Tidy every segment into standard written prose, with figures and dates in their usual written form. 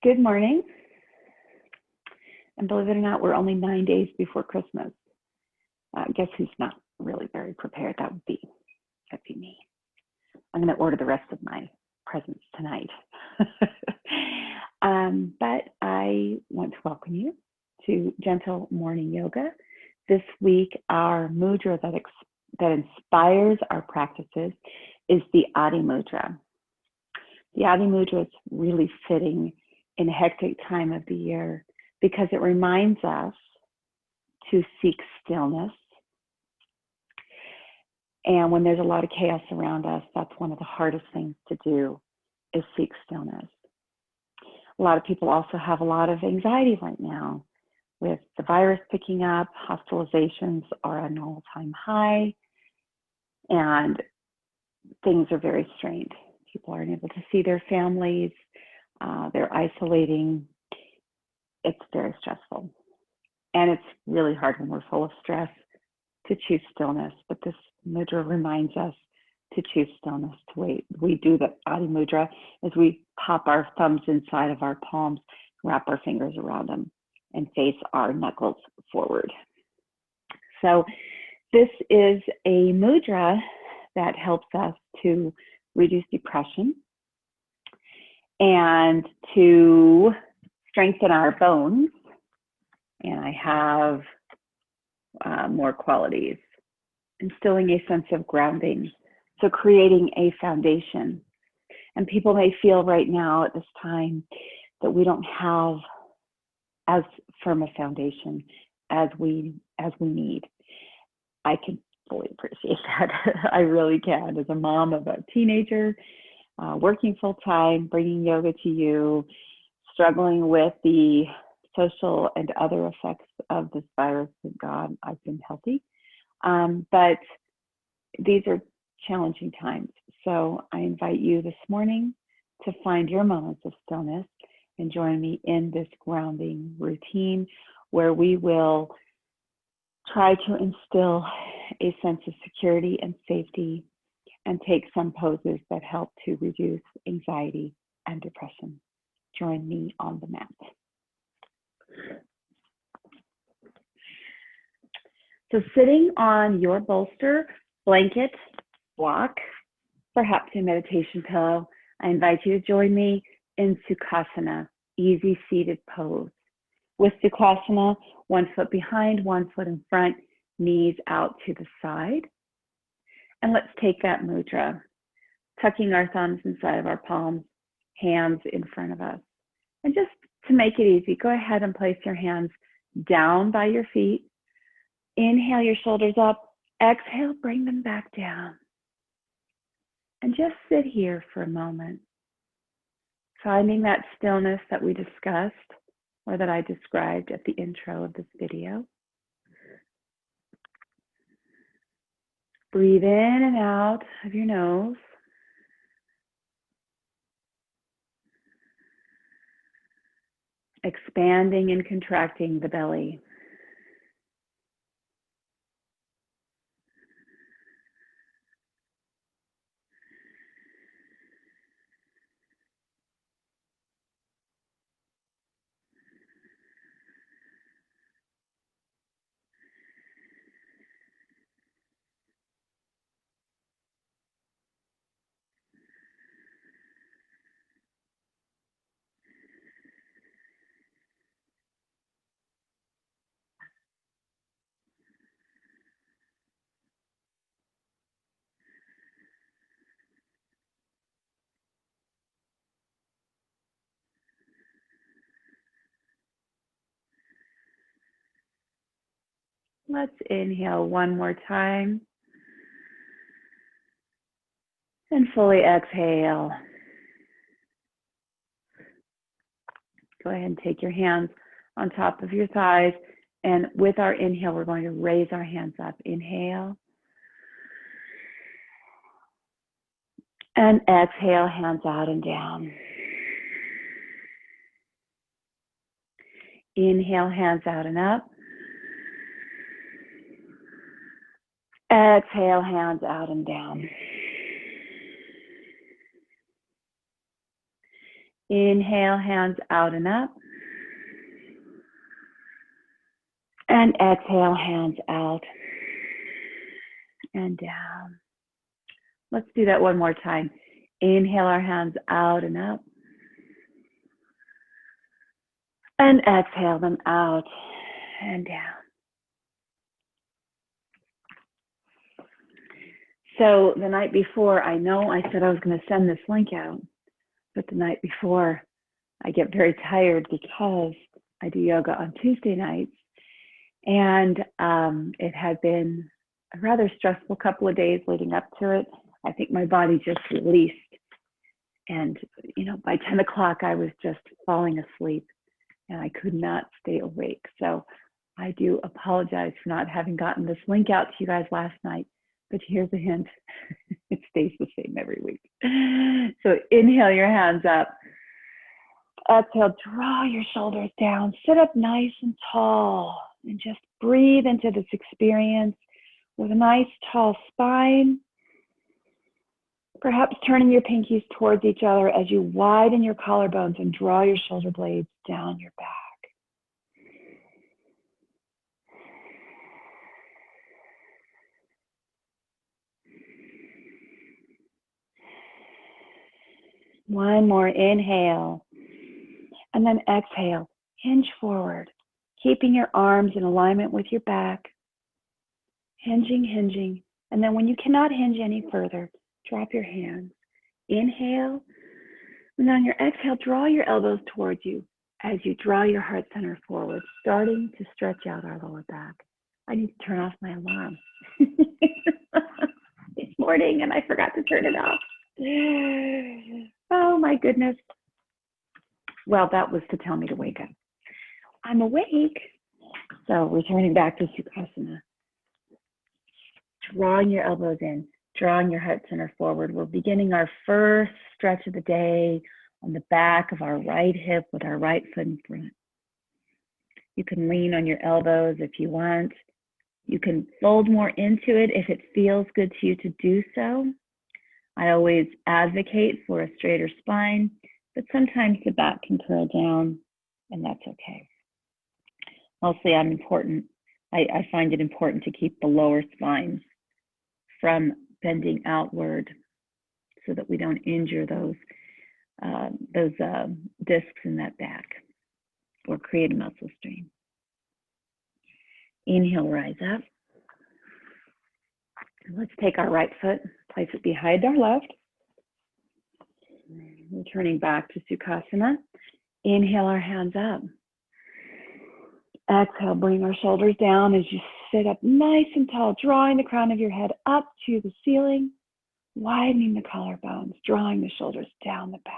Good morning. And believe it or not, we're only 9 days before Christmas. Guess who's not really very prepared? That'd be me. I'm going to order the rest of my presents tonight. But I want to welcome you to Gentle Morning Yoga. This week, our mudra that inspires our practices is the Adi Mudra. The Adi Mudra is really fitting in a hectic time of the year because it reminds us to seek stillness. And when there's a lot of chaos around us, that's one of the hardest things to do, is seek stillness. A lot of people also have a lot of anxiety right now with the virus picking up. Hospitalizations are at an all-time high, and things are very strained. People aren't able to see their families. They're isolating. It's very stressful. And it's really hard when we're full of stress to choose stillness. But this mudra reminds us to choose stillness, to wait. We do the Adi Mudra as we pop our thumbs inside of our palms, wrap our fingers around them, and face our knuckles forward. So this is a mudra that helps us to reduce depression and to strengthen our bones. And I have more qualities. Instilling a sense of grounding. So creating a foundation. And people may feel right now at this time that we don't have as firm a foundation as we need. I can fully appreciate that. I really can. As a mom of a teenager, working full time, bringing yoga to you, struggling with the social and other effects of this virus. Thank God I've been healthy. But these are challenging times. So I invite you this morning to find your moments of stillness and join me in this grounding routine where we will try to instill a sense of security and safety and take some poses that help to reduce anxiety and depression. Join me on the mat. So sitting on your bolster, blanket, block, perhaps a meditation pillow, I invite you to join me in Sukhasana, easy seated pose. With Sukhasana, 1 foot behind, 1 foot in front, knees out to the side. And let's take that mudra, tucking our thumbs inside of our palms, hands in front of us. And just to make it easy, go ahead and place your hands down by your feet. Inhale your shoulders up. Exhale, bring them back down. And just sit here for a moment, finding that stillness that we discussed or that I described at the intro of this video. Breathe in and out of your nose. Expanding and contracting the belly. Let's inhale one more time. And fully exhale. Go ahead and take your hands on top of your thighs. And with our inhale, we're going to raise our hands up. Inhale. And exhale, hands out and down. Inhale, hands out and up. Exhale, hands out and down. Inhale, hands out and up. And exhale, hands out and down. Let's do that one more time. Inhale our hands out and up. And exhale them out and down. So the night before, I know I said I was going to send this link out, but the night before, I get very tired because I do yoga on Tuesday nights. And it had been a rather stressful couple of days leading up to it. I think my body just released. And, you know, by 10 o'clock, I was just falling asleep and I could not stay awake. So I do apologize for not having gotten this link out to you guys last night. But here's a hint. It stays the same every week. So inhale your hands up. Exhale, draw your shoulders down. Sit up nice and tall. And just breathe into this experience with a nice tall spine. Perhaps turning your pinkies towards each other as you widen your collarbones and draw your shoulder blades down your back. One more inhale. And then exhale, hinge forward. Keeping your arms in alignment with your back, hinging, hinging. And then when you cannot hinge any further, drop your hands. Inhale, and on your exhale, draw your elbows towards you as you draw your heart center forward, starting to stretch out our lower back. I need to turn off my alarm. It's morning and I forgot to turn it off. Oh my goodness. Well, that was to tell me to wake up. I'm awake. So returning back to Sukhasana. Drawing your elbows in, drawing your heart center forward. We're beginning our first stretch of the day on the back of our right hip with our right foot in front. You can lean on your elbows if you want. You can fold more into it if it feels good to you to do so. I always advocate for a straighter spine, but sometimes the back can curl down, and that's okay. Mostly I find it important to keep the lower spine from bending outward so that we don't injure those discs in that back or create a muscle strain. Inhale, rise up. Let's take our right foot, place it behind our left. Returning back to Sukhasana. Inhale our hands up. Exhale, bring our shoulders down as you sit up nice and tall, drawing the crown of your head up to the ceiling, widening the collarbones, drawing the shoulders down the back.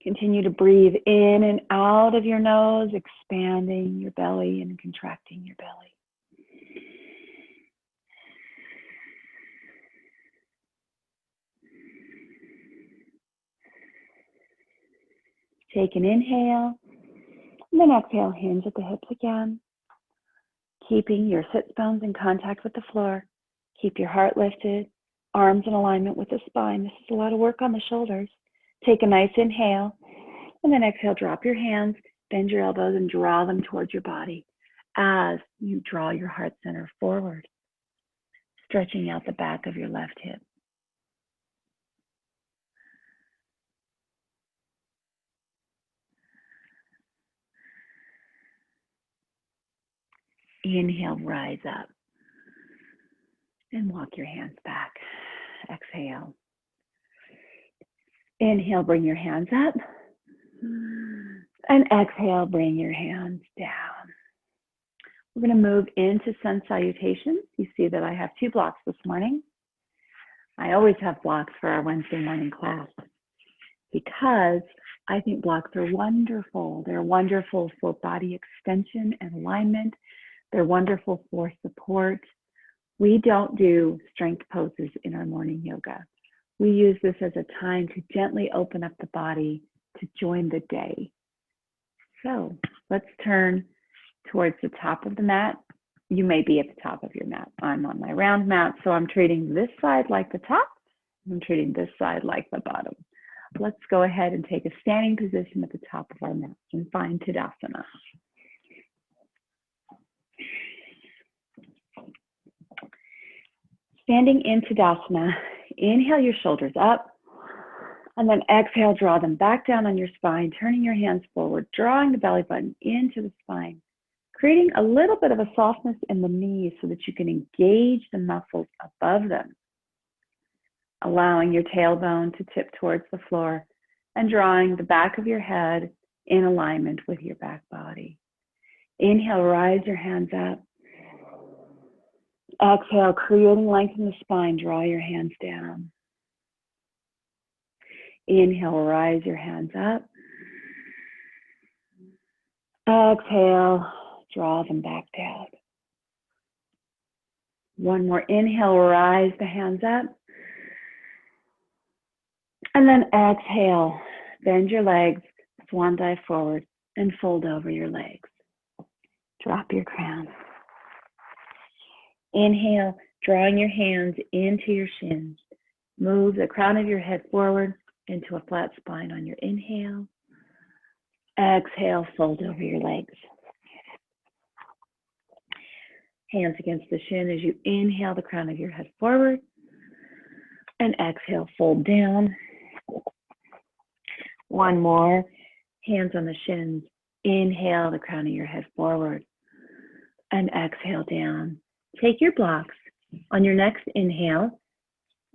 Continue to breathe in and out of your nose, expanding your belly and contracting your belly. Take an inhale, and then exhale, hinge at the hips again. Keeping your sits bones in contact with the floor. Keep your heart lifted, arms in alignment with the spine. This is a lot of work on the shoulders. Take a nice inhale, and then exhale, drop your hands, bend your elbows, and draw them towards your body as you draw your heart center forward, stretching out the back of your left hip. Inhale, rise up, and walk your hands back. Exhale. Inhale, bring your hands up. And exhale, bring your hands down. We're going to move into sun salutations. You see that I have 2 blocks this morning. I always have blocks for our Wednesday morning class because I think blocks are wonderful. They're wonderful for body extension and alignment. They're wonderful for support. We don't do strength poses in our morning yoga. We use this as a time to gently open up the body to join the day. So let's turn towards the top of the mat. You may be at the top of your mat. I'm on my round mat, so I'm treating this side like the top. I'm treating this side like the bottom. Let's go ahead and take a standing position at the top of our mat and find Tadasana. Standing in Tadasana, inhale your shoulders up, and then exhale, draw them back down on your spine, turning your hands forward, drawing the belly button into the spine, creating a little bit of a softness in the knees so that you can engage the muscles above them, allowing your tailbone to tip towards the floor and drawing the back of your head in alignment with your back body. Inhale, rise your hands up. Exhale, creating length in the spine, draw your hands down. Inhale, rise your hands up. Exhale, draw them back down. One more inhale, rise the hands up. And then exhale, bend your legs, swan dive forward, and fold over your legs. Drop your crown. Inhale, drawing your hands into your shins. Move the crown of your head forward into a flat spine on your inhale. Exhale, fold over your legs. Hands against the shin as you inhale the crown of your head forward. And exhale, fold down. One more. Hands on the shins. Inhale the crown of your head forward. And exhale down. Take your blocks. On your next inhale,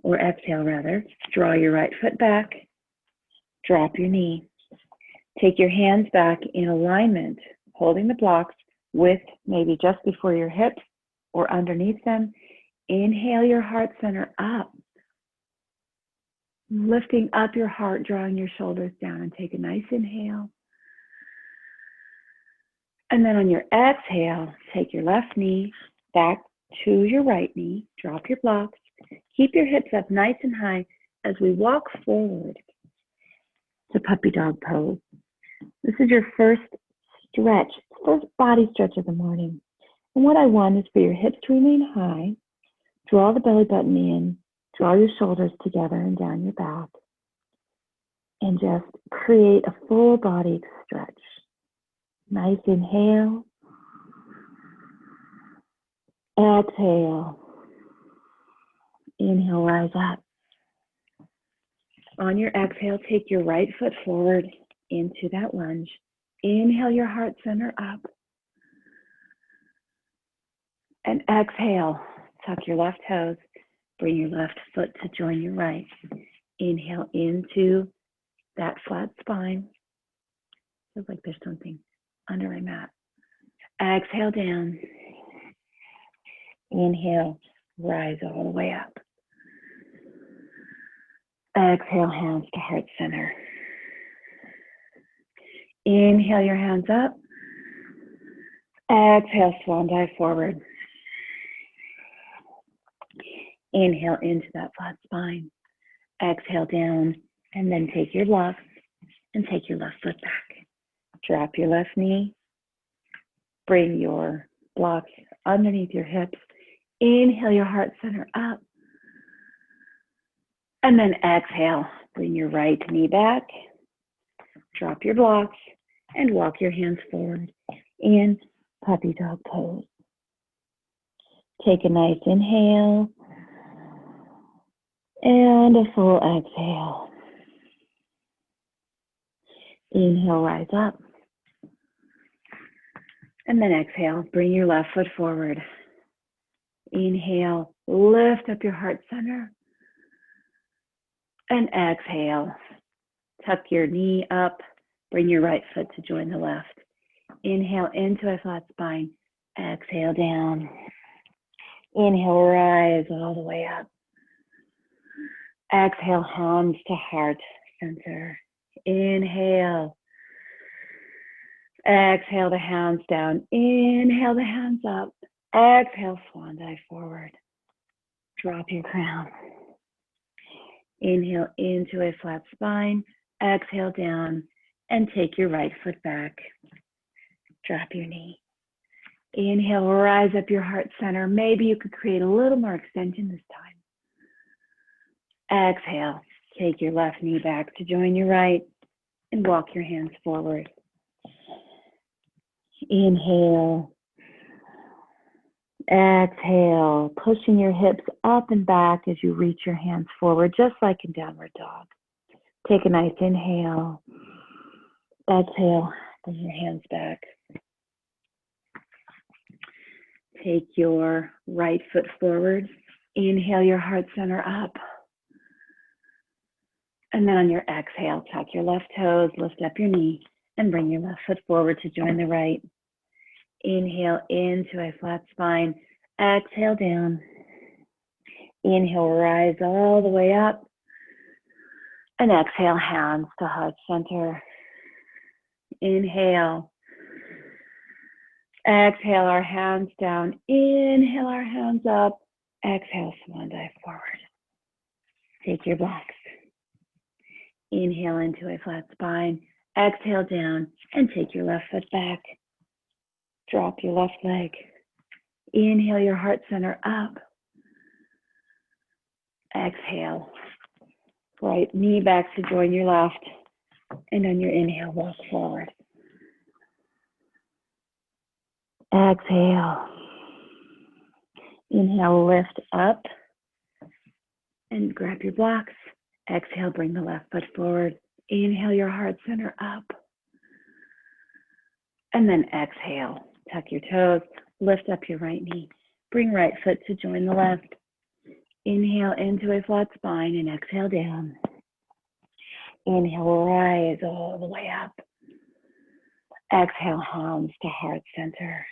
or exhale rather, draw your right foot back. Drop your knee. Take your hands back in alignment, holding the blocks with maybe just before your hips or underneath them. Inhale your heart center up. Lifting up your heart, drawing your shoulders down, and take a nice inhale. And then on your exhale, take your left knee back to your right knee. Drop your blocks. Keep your hips up nice and high as we walk forward to puppy dog pose. This is your first stretch, first body stretch of the morning. And what I want is for your hips to remain high. Draw the belly button in. Draw your shoulders together and down your back. And just create a full body stretch. Nice inhale. Exhale. Inhale, rise up. On your exhale, take your right foot forward into that lunge. Inhale your heart center up. And exhale, tuck your left toes. Bring your left foot to join your right. Inhale into that flat spine. Feels like there's something under my mat. Exhale down. Inhale, rise all the way up. Exhale, hands to heart center. Inhale your hands up. Exhale, swan dive forward. Inhale into that flat spine. Exhale down, and then take your blocks and take your left foot back. Drop your left knee. Bring your blocks underneath your hips. Inhale your heart center up. And then exhale, bring your right knee back. Drop your blocks and walk your hands forward in puppy dog pose. Take a nice inhale. And a full exhale. Inhale, rise up. And then exhale, bring your left foot forward. Inhale, lift up your heart center. And exhale, tuck your knee up. Bring your right foot to join the left. Inhale into a flat spine. Exhale down. Inhale, rise all the way up. Exhale, hands to heart center. Inhale. Exhale the hands down. Inhale the hands up. Exhale, swan dive forward. Drop your crown. Inhale into a flat spine. Exhale down and take your right foot back. Drop your knee. Inhale, rise up your heart center. Maybe you could create a little more extension this time. Exhale, take your left knee back to join your right and walk your hands forward. Inhale. Exhale, pushing your hips up and back as you reach your hands forward, just like in downward dog. Take a nice inhale. Exhale, bring your hands back. Take your right foot forward. Inhale your heart center up. And then on your exhale, tuck your left toes, lift up your knee, and bring your left foot forward to join the right. Inhale into a flat spine. Exhale down. Inhale, rise all the way up. And exhale, hands to heart center. Inhale. Exhale, our hands down. Inhale, our hands up. Exhale, swan dive forward. Take your blocks. Inhale into a flat spine. Exhale down and take your left foot back. Drop your left leg. Inhale your heart center up. Exhale. Right knee back to join your left. And on your inhale, walk forward. Exhale. Inhale, lift up and grab your blocks. Exhale, bring the left foot forward. Inhale your heart center up. And then exhale, tuck your toes, lift up your right knee. Bring right foot to join the left. Inhale into a flat spine and exhale down. Inhale, rise all the way up. Exhale, hands to heart center.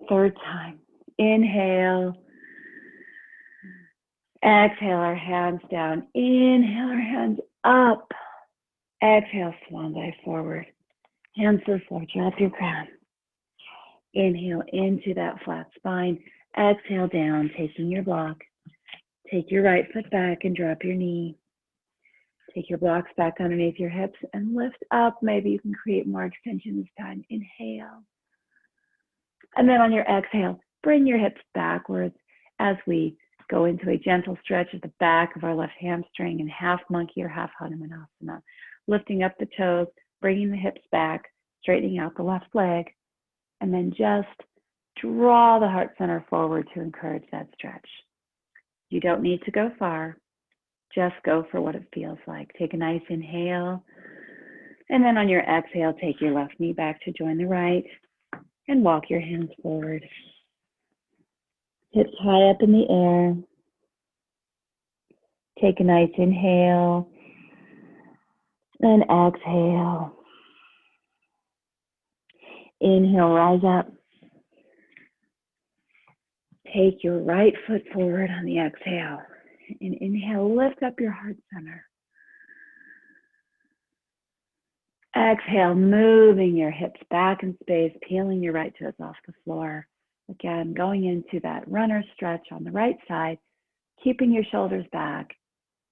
Third time. Inhale. Exhale, our hands down. Inhale, our hands up. Exhale, swan dive forward. Hands to the floor, drop your crown. Inhale into that flat spine. Exhale down, taking your block. Take your right foot back and drop your knee. Take your blocks back underneath your hips and lift up. Maybe you can create more extension this time. Inhale. And then on your exhale, bring your hips backwards as we go into a gentle stretch at the back of our left hamstring in half monkey or half Hanumanasana. Lifting up the toes, bringing the hips back, straightening out the left leg, and then just draw the heart center forward to encourage that stretch. You don't need to go far. Just go for what it feels like. Take a nice inhale. And then on your exhale, take your left knee back to join the right and walk your hands forward. Hips high up in the air. Take a nice inhale and exhale. Inhale, rise up. Take your right foot forward on the exhale. And inhale, lift up your heart center. Exhale, moving your hips back in space, peeling your right toes off the floor. Again, going into that runner stretch on the right side, keeping your shoulders back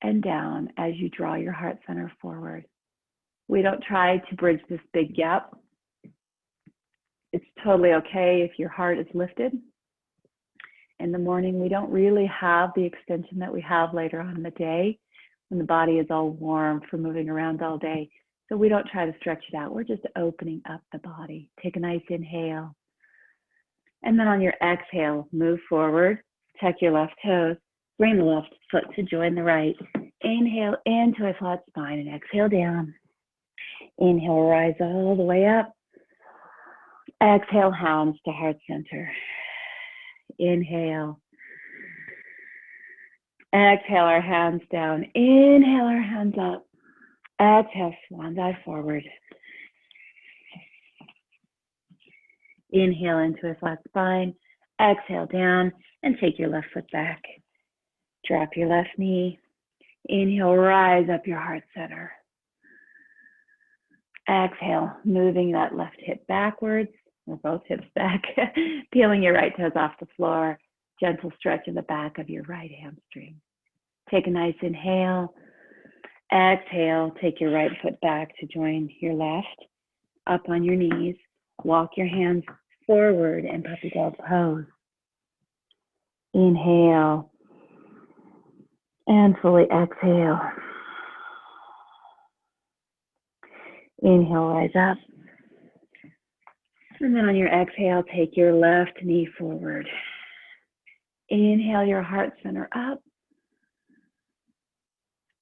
and down as you draw your heart center forward. We don't try to bridge this big gap. It's totally okay if your heart is lifted. In the morning, we don't really have the extension that we have later on in the day when the body is all warm from moving around all day. So we don't try to stretch it out. We're just opening up the body. Take a nice inhale. And then on your exhale, move forward, tuck your left toes, bring the left foot to join the right. Inhale into a flat spine and exhale down. Inhale, rise all the way up. Exhale, hands to heart center. Inhale. Exhale, our hands down. Inhale, our hands up. Exhale, swan dive forward. Inhale into a flat spine. Exhale down and take your left foot back. Drop your left knee. Inhale, rise up your heart center. Exhale, moving that left hip backwards, or both hips back, peeling your right toes off the floor. Gentle stretch in the back of your right hamstring. Take a nice inhale. Exhale, take your right foot back to join your left. Up on your knees. Walk your hands forward in puppy dog pose. Inhale and fully exhale. Inhale, rise up. And then on your exhale, take your left knee forward. Inhale your heart center up.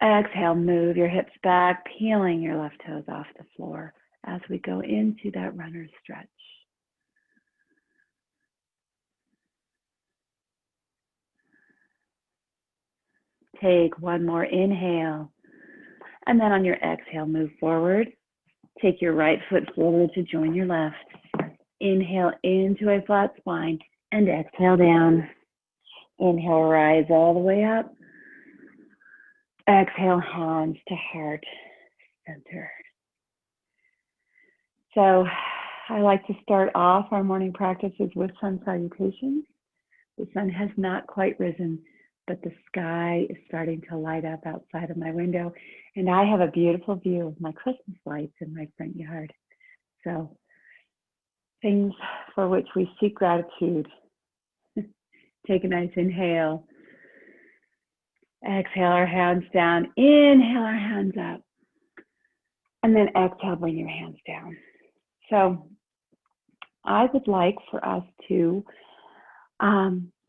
Exhale, move your hips back, peeling your left toes off the floor as we go into that runner's stretch. Take one more inhale. And then on your exhale, move forward. Take your right foot forward to join your left. Inhale into a flat spine and exhale down. Inhale, rise all the way up. Exhale, hands to heart center. So I like to start off our morning practices with sun salutations. The sun has not quite risen, but the sky is starting to light up outside of my window, and I have a beautiful view of my Christmas lights in my front yard. So things for which we seek gratitude. Take a nice inhale. Exhale our hands down. Inhale our hands up. And then exhale, bring your hands down. So I would like for us to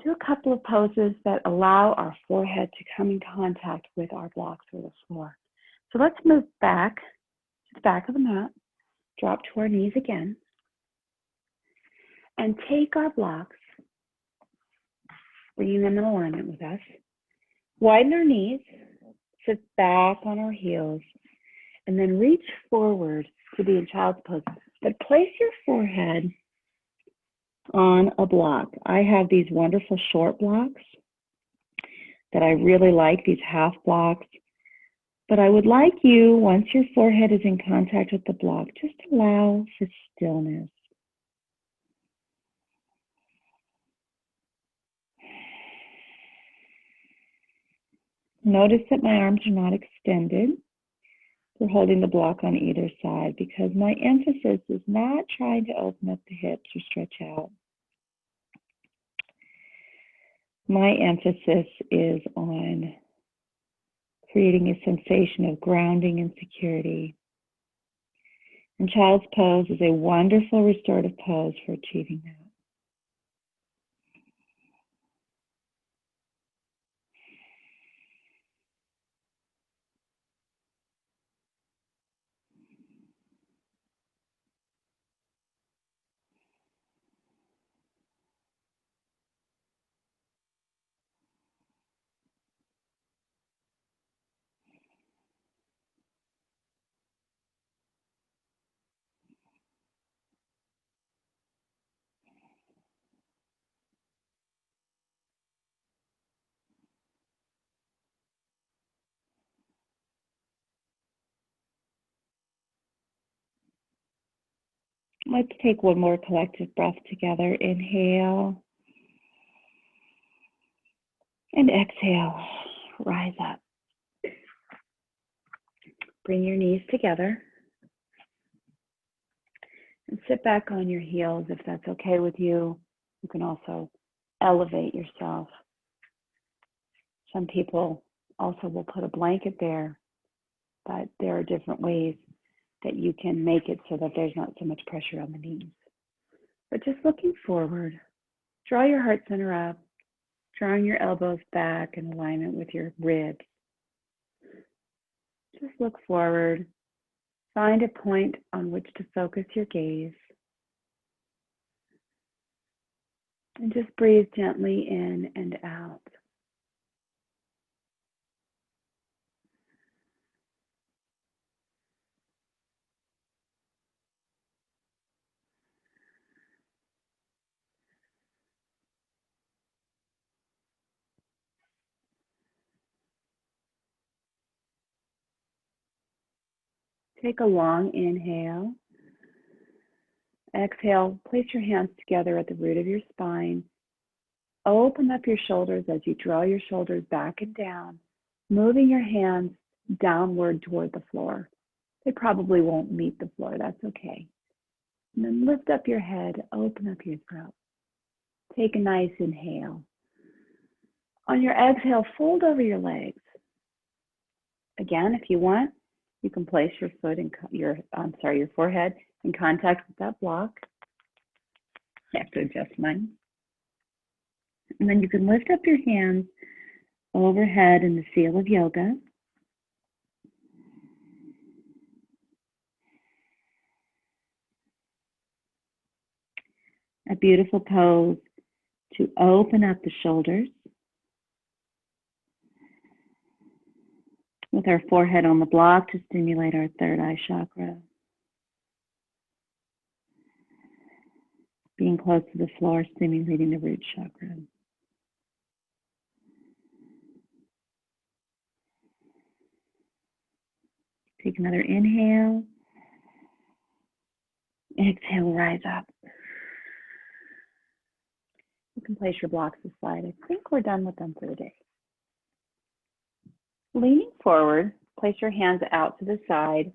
do a couple of poses that allow our forehead to come in contact with our blocks or the floor. So let's move back to the back of the mat, drop to our knees again, and take our blocks, bringing them in alignment with us. Widen our knees, sit back on our heels, and then reach forward to be in child's pose. But place your forehead on a block. I have these wonderful short blocks that I really like, these half blocks. But I would like you, once your forehead is in contact with the block, just allow for stillness. Notice that my arms are not extended. We're holding the block on either side because my emphasis is not trying to open up the hips or stretch out. My emphasis is on creating a sensation of grounding and security. And child's pose is a wonderful restorative pose for achieving that. Let's take one more collective breath together. Inhale and exhale. Rise up. Bring your knees together and sit back on your heels if that's okay with you. You can also elevate yourself. Some people also will put a blanket there, but there are different ways that you can make it so that there's not so much pressure on the knees. But just looking forward, draw your heart center up, drawing your elbows back in alignment with your ribs. Just look forward, find a point on which to focus your gaze, and just breathe gently in and out. Take a long inhale. Exhale, place your hands together at the root of your spine. Open up your shoulders as you draw your shoulders back and down, moving your hands downward toward the floor. They probably won't meet the floor, that's okay. And then lift up your head, open up your throat. Take a nice inhale. On your exhale, fold over your legs. Again, if you want, you can place your foot in your forehead in contact with that block. I have to adjust mine. And then you can lift up your hands overhead in the seal of yoga. A beautiful pose to open up the shoulders with our forehead on the block to stimulate our third eye chakra. Being close to the floor, stimulating the root chakra. Take another inhale. Exhale, rise up. You can place your blocks aside. I think we're done with them for the day. Leaning forward, place your hands out to the side.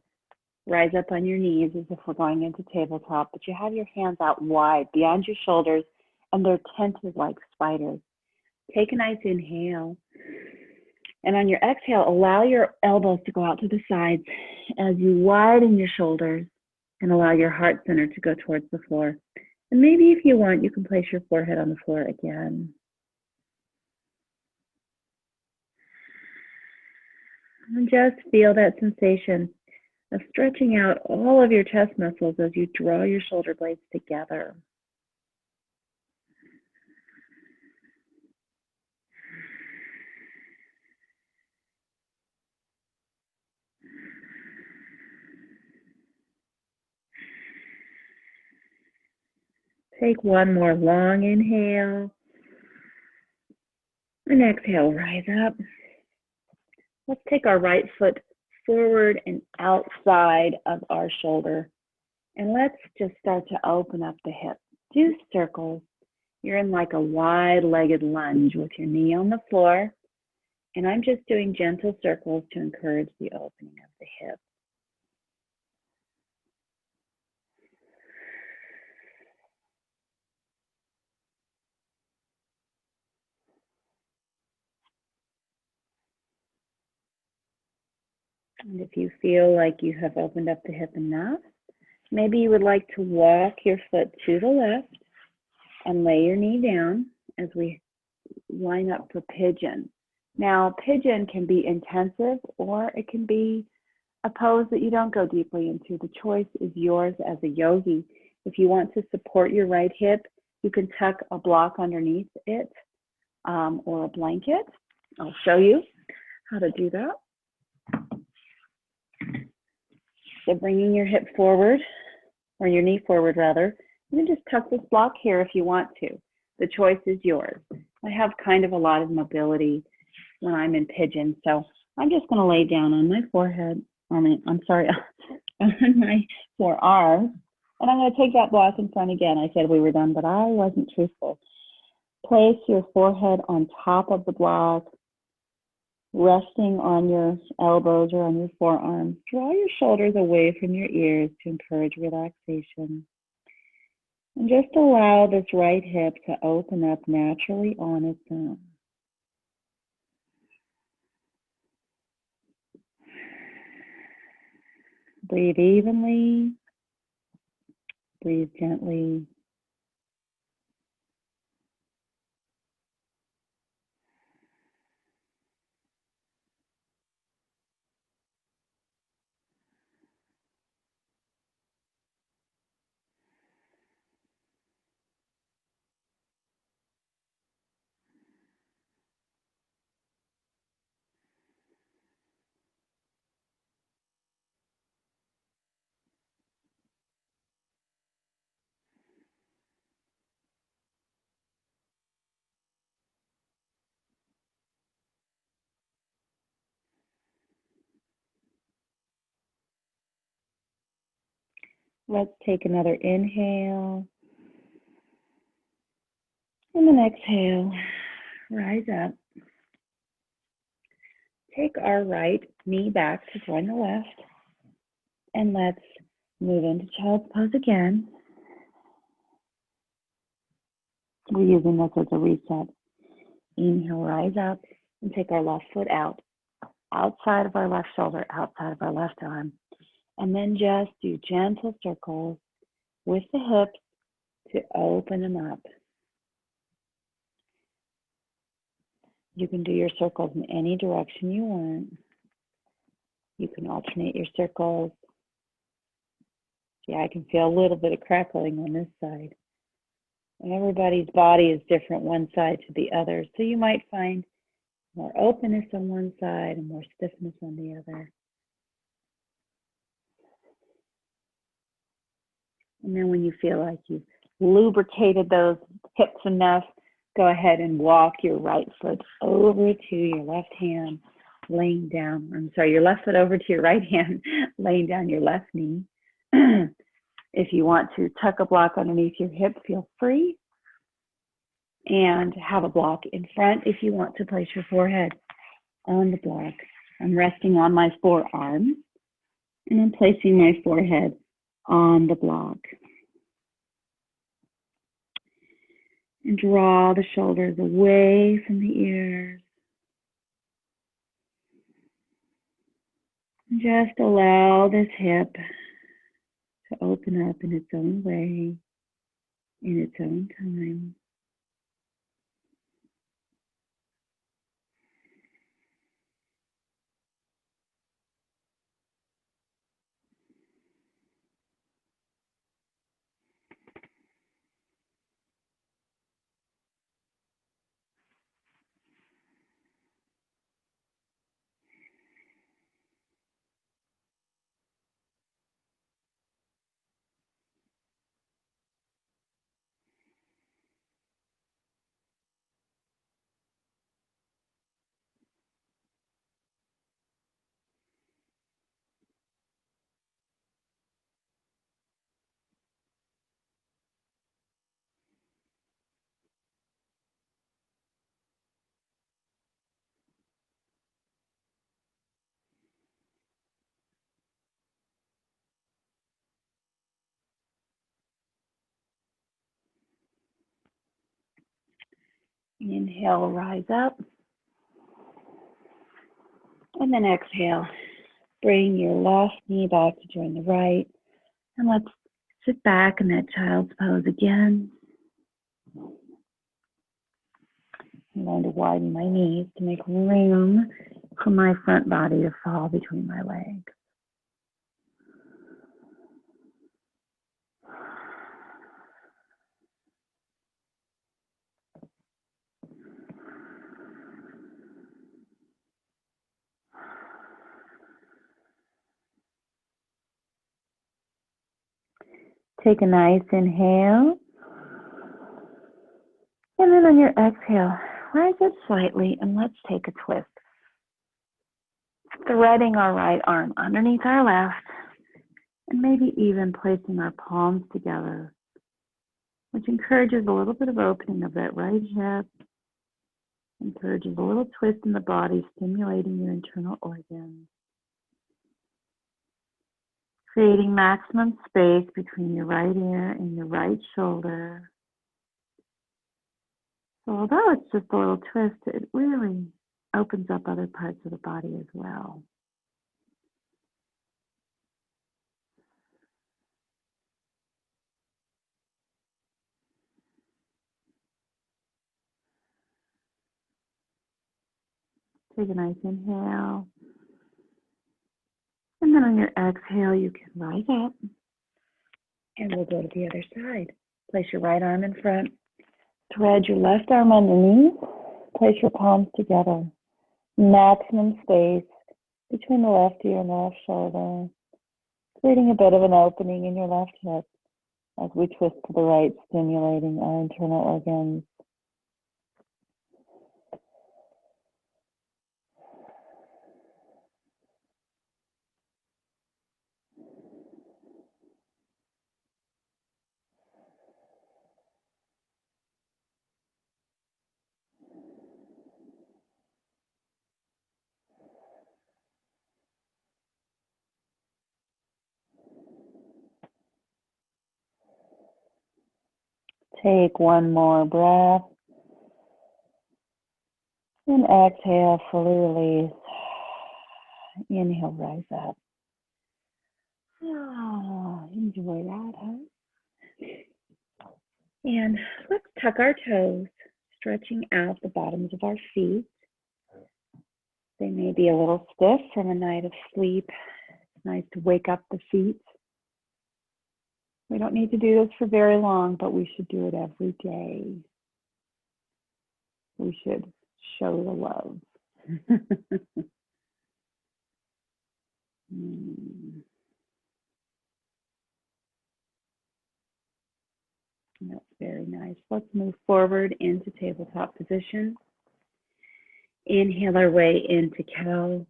Rise up on your knees as if we're going into tabletop, but you have your hands out wide beyond your shoulders and they're tented like spiders. Take a nice inhale. And on your exhale, allow your elbows to go out to the sides as you widen your shoulders and allow your heart center to go towards the floor. And maybe if you want, you can place your forehead on the floor again. And just feel that sensation of stretching out all of your chest muscles as you draw your shoulder blades together. Take one more long inhale. And exhale, rise up. Let's take our right foot forward and outside of our shoulder. And let's just start to open up the hip. Do circles. You're in like a wide-legged lunge with your knee on the floor. And I'm just doing gentle circles to encourage the opening of the hip. And if you feel like you have opened up the hip enough, maybe you would like to walk your foot to the left and lay your knee down as we line up for pigeon. Now, pigeon can be intensive or it can be a pose that you don't go deeply into. The choice is yours as a yogi. If you want to support your right hip, you can tuck a block underneath it or a blanket. I'll show you how to do that. So bringing your hip forward, or your knee forward rather, you can just tuck this block here if you want to. The choice is yours. I have kind of a lot of mobility when I'm in pigeon, so I'm just going to lay down on my forehead, on my forearms, and I'm going to take that block in front again. I said we were done, but I wasn't truthful. Place your forehead on top of the block, resting on your elbows or on your forearms. Draw your shoulders away from your ears to encourage relaxation. And just allow this right hip to open up naturally on its own. Breathe evenly. Breathe gently. Let's take another inhale. And then exhale, rise up. Take our right knee back to join the left. And let's move into child's pose again. We're using this as a reset. Inhale, rise up and take our left foot out, outside of our left shoulder, outside of our left arm. And then just do gentle circles with the hips to open them up. You can do your circles in any direction you want. You can alternate your circles. Yeah, I can feel a little bit of crackling on this side. And everybody's body is different one side to the other. So you might find more openness on one side and more stiffness on the other. And then when you feel like you've lubricated those hips enough, go ahead and walk your right foot over to your left hand, laying down. Your left foot over to your right hand, laying down your left knee. If you want to tuck a block underneath your hip, feel free. And have a block in front if you want to place your forehead on the block. I'm resting on my forearm, and I'm placing my forehead on the block. And draw the shoulders away from the ears. And just allow this hip to open up in its own way, in its own time. Inhale, rise up. And then exhale. Bring your left knee back to join the right. And let's sit back in that child's pose again. I'm going to widen my knees to make room for my front body to fall between my legs. Take a nice inhale. And then on your exhale, rise up slightly and let's take a twist. Threading our right arm underneath our left and maybe even placing our palms together, which encourages a little bit of opening of that right hip, encourages a little twist in the body, stimulating your internal organs, creating maximum space between your right ear and your right shoulder. So although it's just a little twist, it really opens up other parts of the body as well. Take a nice inhale. And then on your exhale, you can rise up. And we'll go to the other side. Place your right arm in front. Thread your left arm underneath. Place your palms together. Maximum space between the left ear and the left shoulder. Creating a bit of an opening in your left hip as we twist to the right, stimulating our internal organs. Take one more breath. And exhale, fully release. Inhale, rise up. Oh, enjoy that, huh? And let's tuck our toes, stretching out the bottoms of our feet. They may be a little stiff from a night of sleep. It's nice to wake up the feet. We don't need to do this for very long, but we should do it every day. We should show the love. That's very nice. Let's move forward into tabletop position. Inhale our way into cow.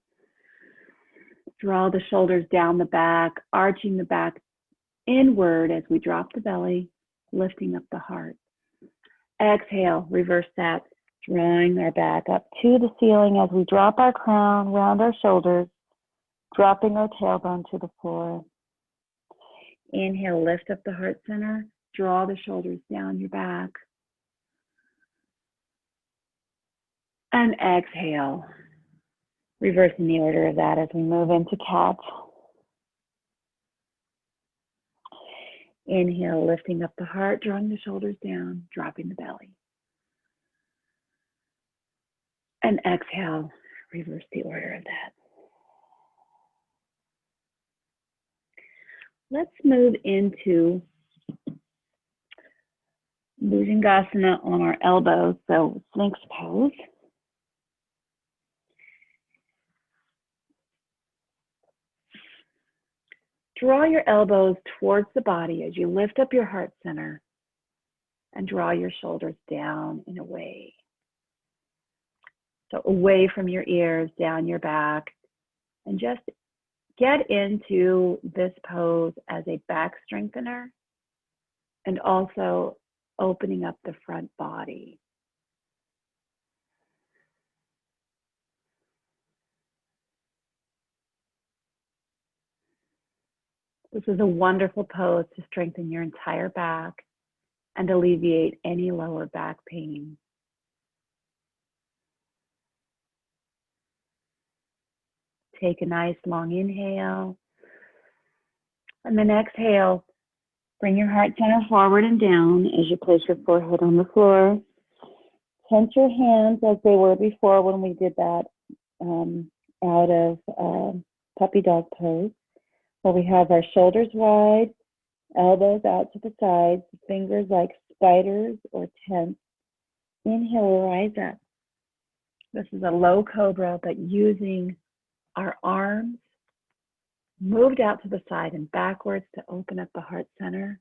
Draw the shoulders down the back, arching the back inward as we drop the belly, lifting up the heart. Exhale, reverse that, drawing our back up to the ceiling as we drop our crown, round our shoulders, dropping our tailbone to the floor. Inhale, lift up the heart center, draw the shoulders down your back. And exhale, reversing the order of that as we move into cat. Inhale, lifting up the heart, drawing the shoulders down, dropping the belly. And exhale, reverse the order of that. Let's move into Bhujangasana on our elbows, so Sphinx pose. Draw your elbows towards the body as you lift up your heart center and draw your shoulders down and away. So away from your ears, down your back, and just get into this pose as a back strengthener and also opening up the front body. This is a wonderful pose to strengthen your entire back and alleviate any lower back pain. Take a nice long inhale, and then exhale. Bring your heart center forward and down as you place your forehead on the floor. Tense your hands as they were before when we did that out of puppy dog pose, where we have our shoulders wide, elbows out to the sides, fingers like spiders or tents. Inhale, rise up. This is a low cobra, but using our arms moved out to the side and backwards to open up the heart center.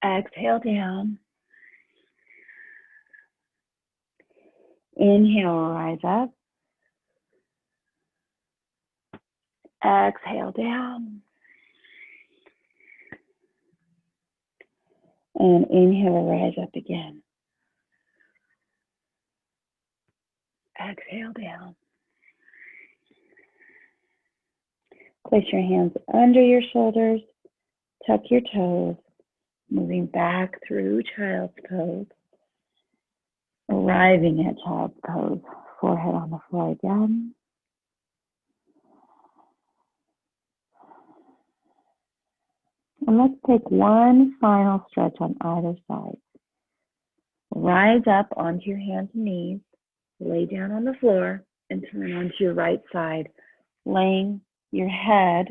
Exhale down. Inhale, rise up. Exhale down. And inhale, rise up again. Exhale down. Place your hands under your shoulders, tuck your toes, moving back through child's pose, arriving at child's pose, forehead on the floor again. And let's take one final stretch on either side. Rise up onto your hands and knees, lay down on the floor, and turn onto your right side, laying your head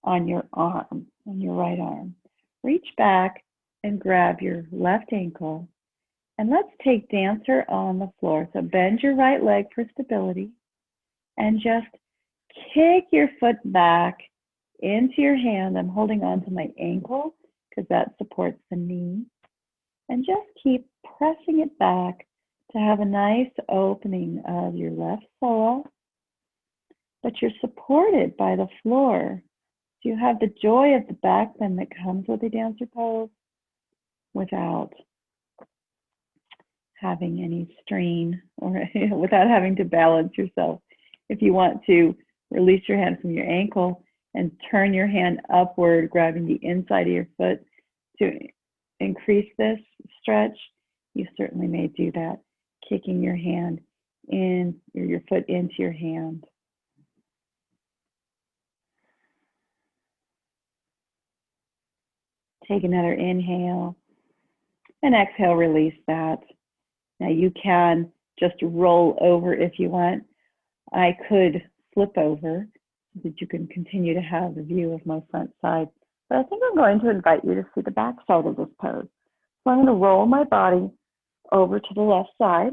on your arm, on your right arm. Reach back and grab your left ankle. And let's take dancer on the floor. So bend your right leg for stability and just kick your foot back into your hand. I'm holding on to my ankle because that supports the knee. And just keep pressing it back to have a nice opening of your left psoas. But you're supported by the floor. So you have the joy of the back bend that comes with a dancer pose without having any strain or without having to balance yourself. If you want to release your hand from your ankle and turn your hand upward, grabbing the inside of your foot to increase this stretch, you certainly may do that, kicking your hand in, or your foot into your hand. Take another inhale, and exhale, release that. Now you can just roll over if you want. I could flip over so that you can continue to have the view of my front side. But I think I'm going to invite you to see the back side of this pose. So I'm going to roll my body over to the left side,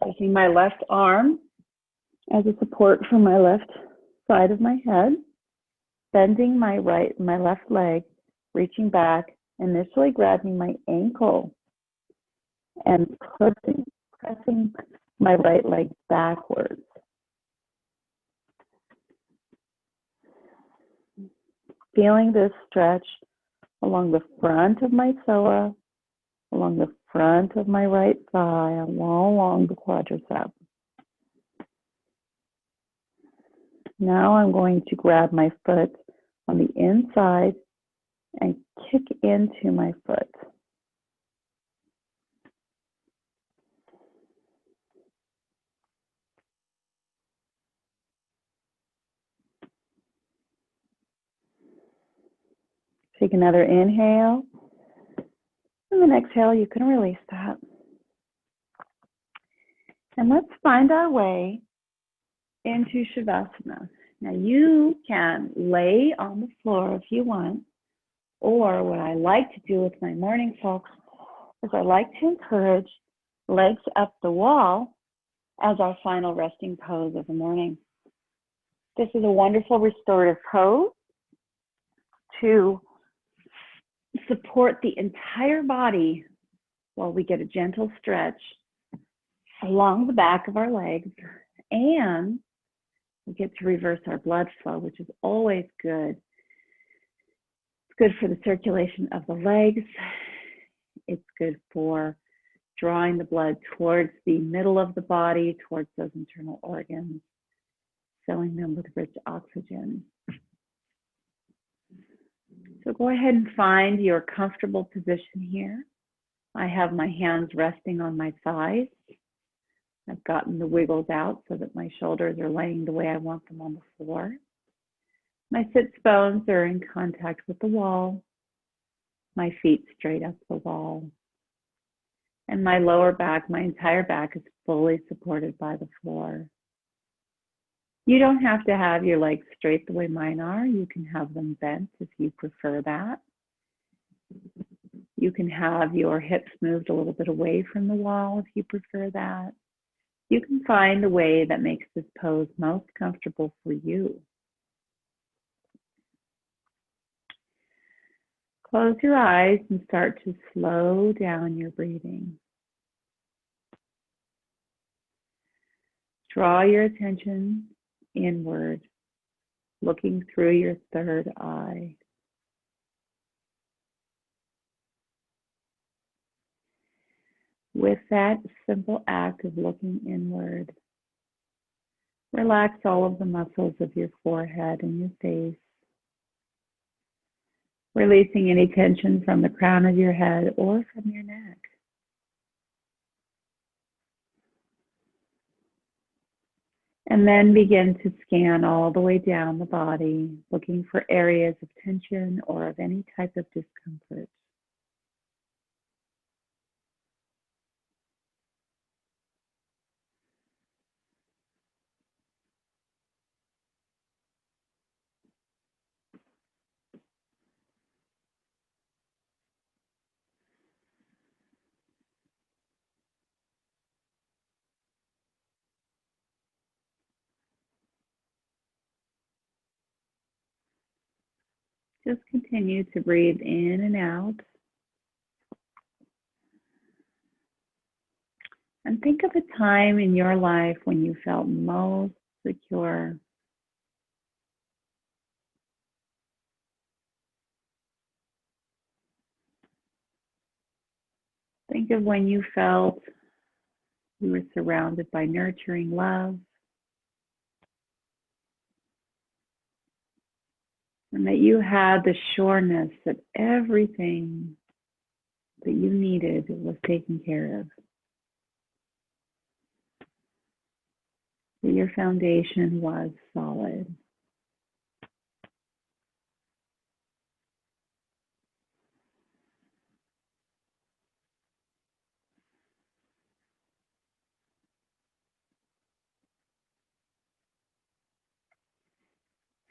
taking my left arm as a support for my left side of my head, bending my left leg, reaching back, initially grabbing my ankle and pressing my right leg backwards. Feeling this stretch along the front of my psoas, along the front of my right thigh, along the quadricep. Now I'm going to grab my foot on the inside and kick into my foot. Take another inhale, and then exhale, you can release that. And let's find our way into Shavasana. Now you can lay on the floor if you want, or what I like to do with my morning folks is I like to encourage legs up the wall as our final resting pose of the morning. This is a wonderful restorative pose to support the entire body while we get a gentle stretch along the back of our legs, and we get to reverse our blood flow, which is always good. It's good for the circulation of the legs. It's good for drawing the blood towards the middle of the body, towards those internal organs, filling them with rich oxygen. So go ahead and find your comfortable position here. I have my hands resting on my thighs. I've gotten the wiggles out so that my shoulders are laying the way I want them on the floor. My sits bones are in contact with the wall. My feet straight up the wall. And my lower back, my entire back is fully supported by the floor. You don't have to have your legs straight the way mine are. You can have them bent if you prefer that. You can have your hips moved a little bit away from the wall if you prefer that. You can find the way that makes this pose most comfortable for you. Close your eyes and start to slow down your breathing. Draw your attention inward, looking through your third eye. With that simple act of looking inward, relax all of the muscles of your forehead and your face, releasing any tension from the crown of your head or from your neck. And then begin to scan all the way down the body, looking for areas of tension or of any type of discomfort. Just continue to breathe in and out. And think of a time in your life when you felt most secure. Think of when you felt you were surrounded by nurturing love. And that you had the sureness that everything that you needed was taken care of. That your foundation was solid.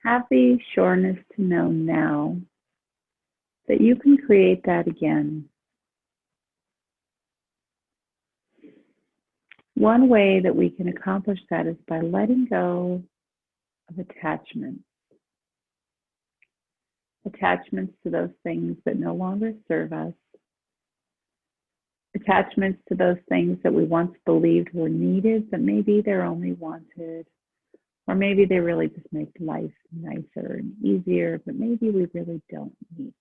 Have the sureness to know now that you can create that again. One way that we can accomplish that is by letting go of attachments. Attachments to those things that no longer serve us. Attachments to those things that we once believed were needed, but maybe they're only wanted. Or maybe they really just make life nicer and easier, but maybe we really don't need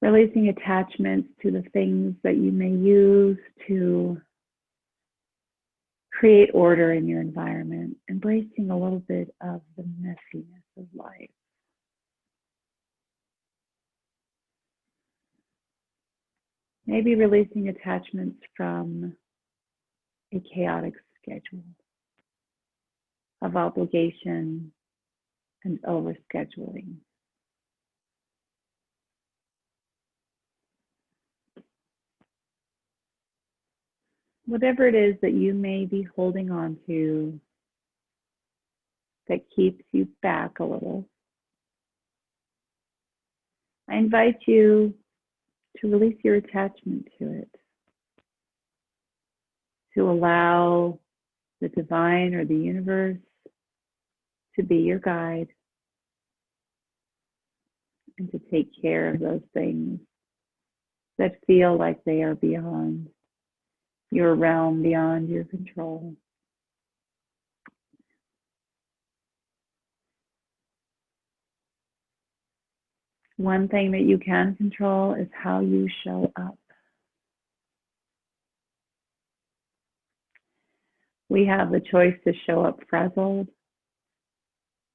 them. Releasing attachments to the things that you may use to create order in your environment, embracing a little bit of the messiness of life. Maybe releasing attachments from a chaotic schedule of obligation and overscheduling. Whatever it is that you may be holding on to that keeps you back a little, I invite you to release your attachment to it, to allow the divine or the universe to be your guide and to take care of those things that feel like they are beyond your realm, beyond your control. One thing that you can control is how you show up. We have the choice to show up frazzled.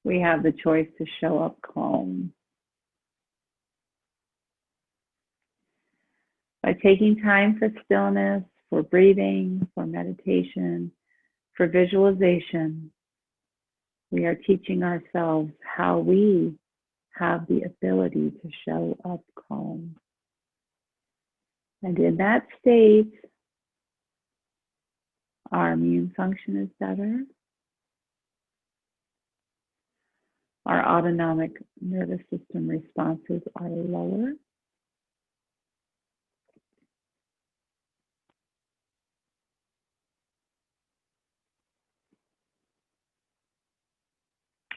We have the choice to show up calm. By taking time for stillness, for breathing, for meditation, for visualization, we are teaching ourselves how we have the ability to show up calm. And in that state, our immune function is better. Our autonomic nervous system responses are lower.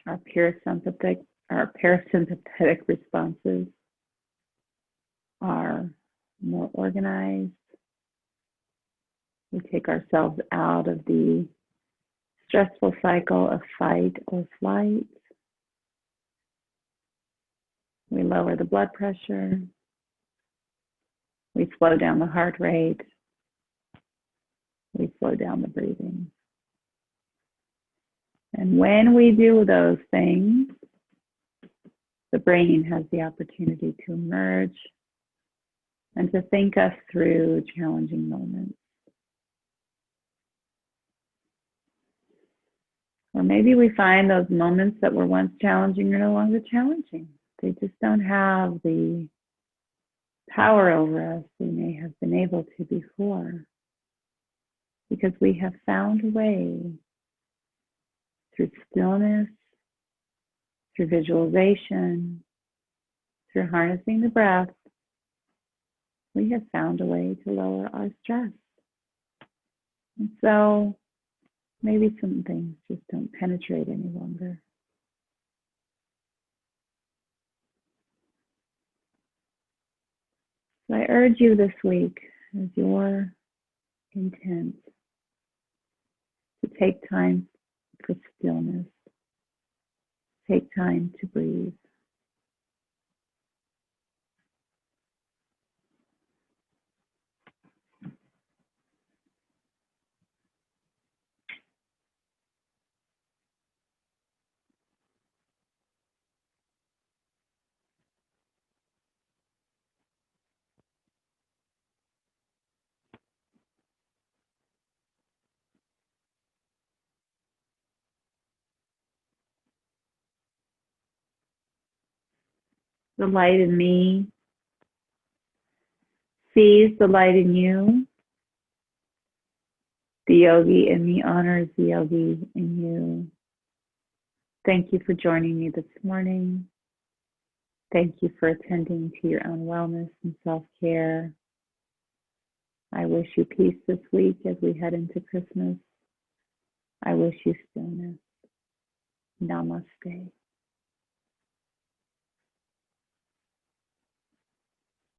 Our parasympathetic responses are more organized. We take ourselves out of the stressful cycle of fight or flight. We lower the blood pressure. We slow down the heart rate. We slow down the breathing. And when we do those things, the brain has the opportunity to emerge and to think us through challenging moments. Or maybe we find those moments that were once challenging are no longer challenging. They just don't have the power over us they may have been able to before, because we have found a way through stillness, through visualization, through harnessing the breath. We have found a way to lower our stress. And so maybe some things just don't penetrate any longer. So I urge you this week, as your intent, to take time for stillness. Take time to breathe. The light in me sees the light in you. The yogi in me honors the yogi in you. Thank you for joining me this morning. Thank you for attending to your own wellness and self-care. I wish you peace this week as we head into Christmas. I wish you stillness. Namaste.